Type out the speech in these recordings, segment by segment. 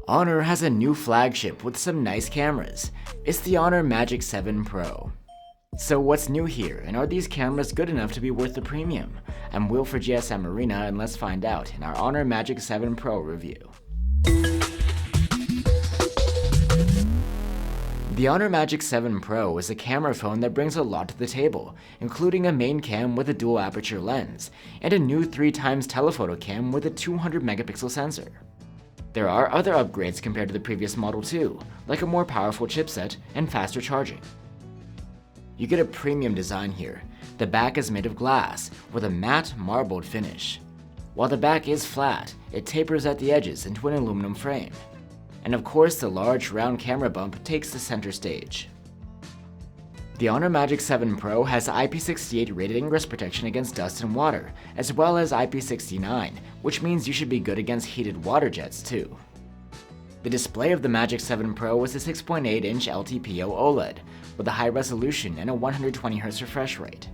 Honor has a new flagship with some nice cameras. It's the Honor Magic7 Pro. So what's new here, and are these cameras good enough to be worth the premium? I'm Will for GSM Arena, and let's find out in our Honor Magic7 Pro review. The Honor Magic7 Pro is a camera phone that brings a lot to the table, including a main cam with a dual aperture lens, and a new 3x telephoto cam with a 200 megapixel sensor. There are other upgrades compared to the previous model too, like a more powerful chipset and faster charging. You get a premium design here. The back is made of glass, with a matte marbled finish. While the back is flat, it tapers at the edges into an aluminum frame. And of course, the large round camera bump takes the center stage. The Honor Magic7 Pro has IP68 rated ingress protection against dust and water, as well as IP69, which means you should be good against heated water jets too. The display of the Magic7 Pro is a 6.8-inch LTPO OLED, with a high resolution and a 120Hz refresh rate.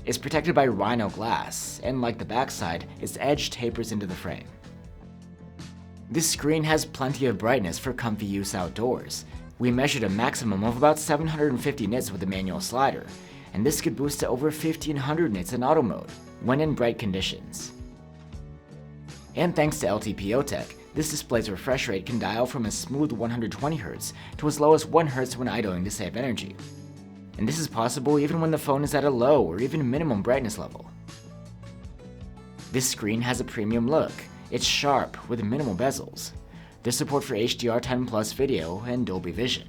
It's protected by Rhino glass, and like the backside, its edge tapers into the frame. This screen has plenty of brightness for comfy use outdoors. We measured a maximum of about 750 nits with the manual slider, and this could boost to over 1500 nits in auto mode, when in bright conditions. And thanks to LTPO tech, this display's refresh rate can dial from a smooth 120Hz to as low as 1Hz when idling to save energy. And this is possible even when the phone is at a low or even minimum brightness level. This screen has a premium look. It's sharp with minimal bezels. There's support for HDR10+ video and Dolby Vision.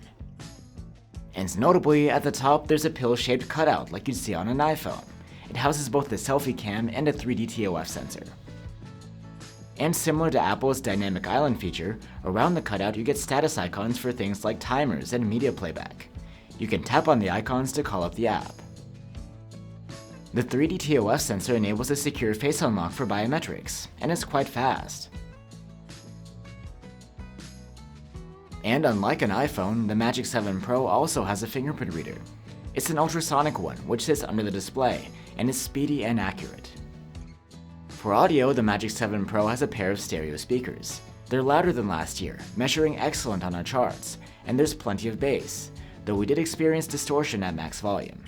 And notably, at the top there's a pill-shaped cutout like you'd see on an iPhone. It houses both the selfie cam and a 3D TOF sensor. And similar to Apple's Dynamic Island feature, around the cutout you get status icons for things like timers and media playback. You can tap on the icons to call up the app. The 3D TOF sensor enables a secure face unlock for biometrics, and it's quite fast. And unlike an iPhone, the Magic7 Pro also has a fingerprint reader. It's an ultrasonic one, which sits under the display, and is speedy and accurate. For audio, the Magic7 Pro has a pair of stereo speakers. They're louder than last year, measuring excellent on our charts, and there's plenty of bass, though we did experience distortion at max volume.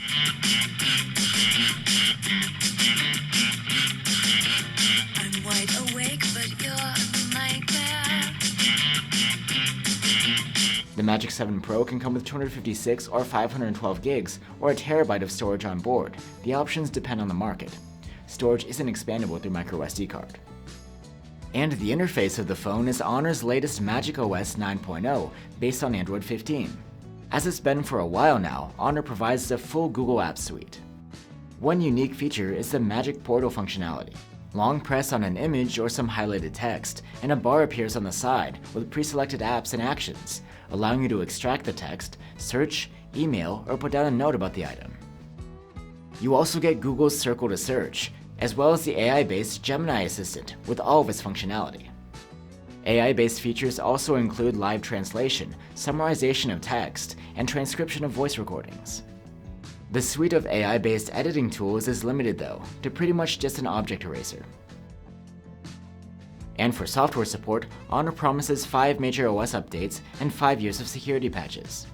I'm wide awake, but you're a nightmare. The Magic7 Pro can come with 256 or 512 gigs or a terabyte of storage on board. The options depend on the market. Storage isn't expandable through microSD card. And the interface of the phone is Honor's latest MagicOS 9.0 based on Android 15. As it's been for a while now, Honor provides the full Google Apps suite. One unique feature is the Magic Portal functionality. Long press on an image or some highlighted text, and a bar appears on the side with pre-selected apps and actions, allowing you to extract the text, search, email, or put down a note about the item. You also get Google's Circle to Search, as well as the AI-based Gemini Assistant with all of its functionality. AI-based features also include live translation, summarization of text, and transcription of voice recordings. The suite of AI-based editing tools is limited though, to pretty much just an object eraser. And for software support, Honor promises 5 major OS updates and 5 years of security patches.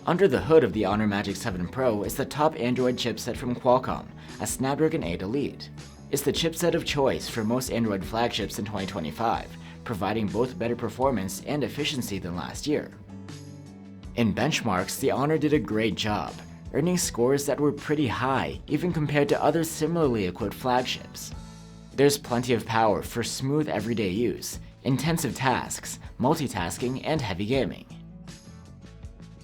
Under the hood of the Honor Magic7 Pro is the top Android chipset from Qualcomm, a Snapdragon 8 Elite. It's the chipset of choice for most Android flagships in 2025, providing both better performance and efficiency than last year. In benchmarks, the Honor did a great job, earning scores that were pretty high even compared to other similarly equipped flagships. There's plenty of power for smooth everyday use, intensive tasks, multitasking, and heavy gaming.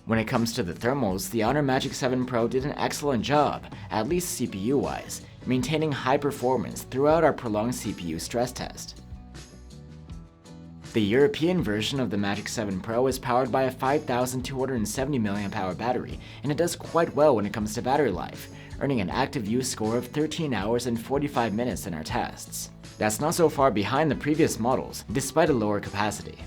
When it comes to the thermals, the Honor Magic7 Pro did an excellent job, at least CPU-wise, maintaining high performance throughout our prolonged CPU stress test. The European version of the Magic7 Pro is powered by a 5270 mAh battery, and it does quite well when it comes to battery life, earning an active use score of 13 hours and 45 minutes in our tests. That's not so far behind the previous models, despite a lower capacity.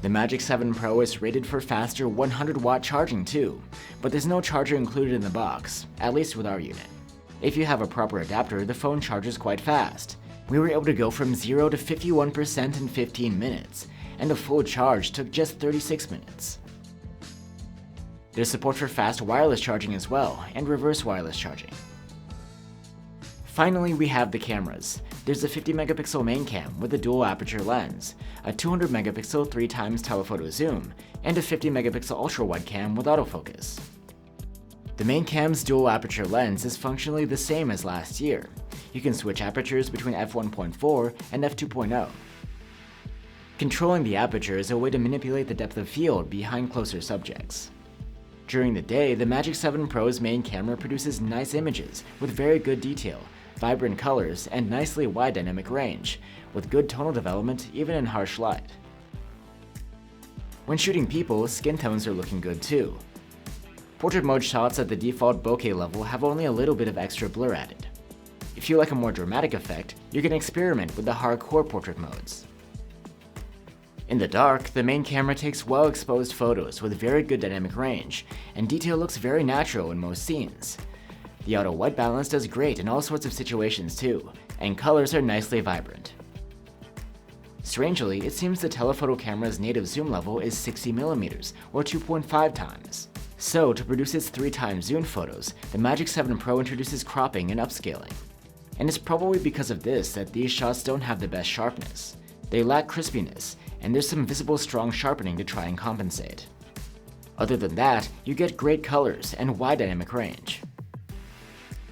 The Magic7 Pro is rated for faster 100-watt charging too, but there's no charger included in the box, at least with our unit. If you have a proper adapter, the phone charges quite fast. We were able to go from 0 to 51% in 15 minutes, and a full charge took just 36 minutes. There's support for fast wireless charging as well, and reverse wireless charging. Finally, we have the cameras. There's a 50 megapixel main cam with a dual aperture lens, a 200 megapixel 3x telephoto zoom, and a 50 megapixel ultrawide cam with autofocus. The main cam's dual aperture lens is functionally the same as last year. You can switch apertures between f1.4 and f2.0. Controlling the aperture is a way to manipulate the depth of field behind closer subjects. During the day, the Magic7 Pro's main camera produces nice images with very good detail, vibrant colors, and nicely wide dynamic range, with good tonal development even in harsh light. When shooting people, skin tones are looking good too. Portrait mode shots at the default bokeh level have only a little bit of extra blur added. If you like a more dramatic effect, you can experiment with the hardcore portrait modes. In the dark, the main camera takes well-exposed photos with very good dynamic range, and detail looks very natural in most scenes. The auto white balance does great in all sorts of situations too, and colors are nicely vibrant. Strangely, it seems the telephoto camera's native zoom level is 60mm, or 2.5 times. So, to produce its 3x zoom photos, the Magic7 Pro introduces cropping and upscaling. And it's probably because of this that these shots don't have the best sharpness. They lack crispiness, and there's some visible strong sharpening to try and compensate. Other than that, you get great colors and wide dynamic range.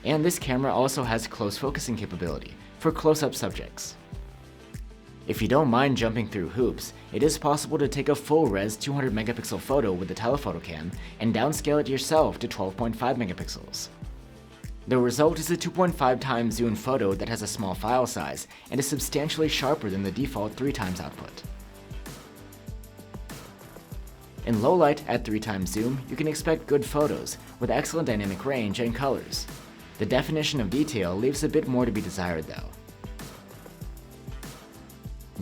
And this camera also has close focusing capability for close-up subjects. If you don't mind jumping through hoops, it is possible to take a full-res 200 megapixel photo with the telephoto cam and downscale it yourself to 12.5 megapixels. The result is a 2.5x zoom photo that has a small file size and is substantially sharper than the default 3x output. In low light at 3x zoom, you can expect good photos with excellent dynamic range and colors. The definition of detail leaves a bit more to be desired though.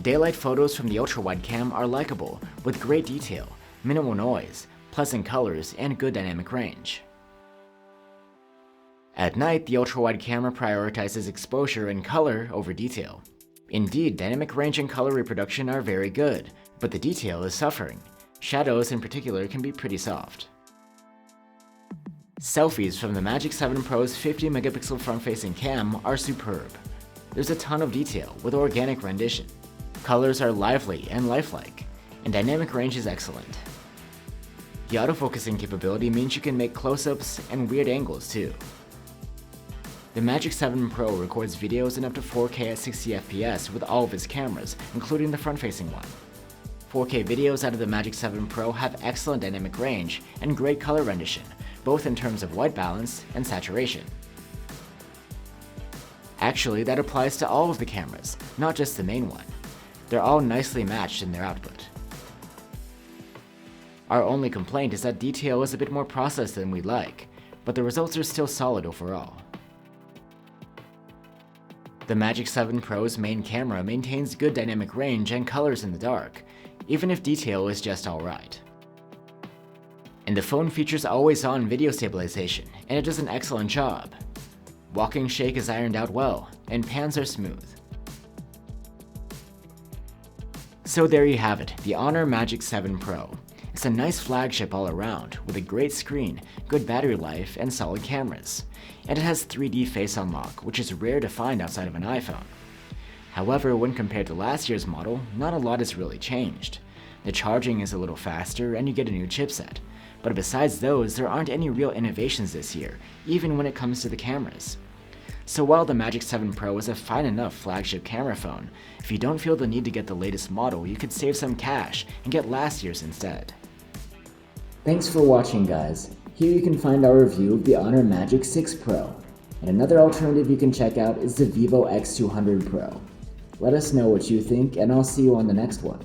Daylight photos from the ultrawide cam are likable, with great detail, minimal noise, pleasant colors, and good dynamic range. At night, the ultrawide camera prioritizes exposure and color over detail. Indeed, dynamic range and color reproduction are very good, but the detail is suffering. Shadows in particular can be pretty soft. Selfies from the Magic7 Pro's 50 megapixel front-facing cam are superb. There's a ton of detail with organic rendition. Colors are lively and lifelike, and dynamic range is excellent. The autofocusing capability means you can make close-ups and weird angles too. The Magic7 Pro records videos in up to 4K at 60 FPS with all of its cameras, including the front-facing one. 4K videos out of the Magic7 Pro have excellent dynamic range and great color rendition, both in terms of white balance and saturation. Actually, that applies to all of the cameras, not just the main one. They're all nicely matched in their output. Our only complaint is that detail is a bit more processed than we'd like, but the results are still solid overall. The Magic7 Pro's main camera maintains good dynamic range and colors in the dark, even if detail is just alright. And the phone features always-on video stabilization, and it does an excellent job. Walking shake is ironed out well, and pans are smooth. So there you have it, the Honor Magic7 Pro. It's a nice flagship all around, with a great screen, good battery life, and solid cameras. And it has 3D Face Unlock, which is rare to find outside of an iPhone. However, when compared to last year's model, not a lot has really changed. The charging is a little faster, and you get a new chipset. But besides those, there aren't any real innovations this year, even when it comes to the cameras. So while the Magic7 Pro is a fine enough flagship camera phone, if you don't feel the need to get the latest model, you could save some cash and get last year's instead. Thanks for watching, guys. Here you can find our review of the Honor Magic 6 Pro. And another alternative you can check out is the Vivo X200 Pro. Let us know what you think, and I'll see you on the next one.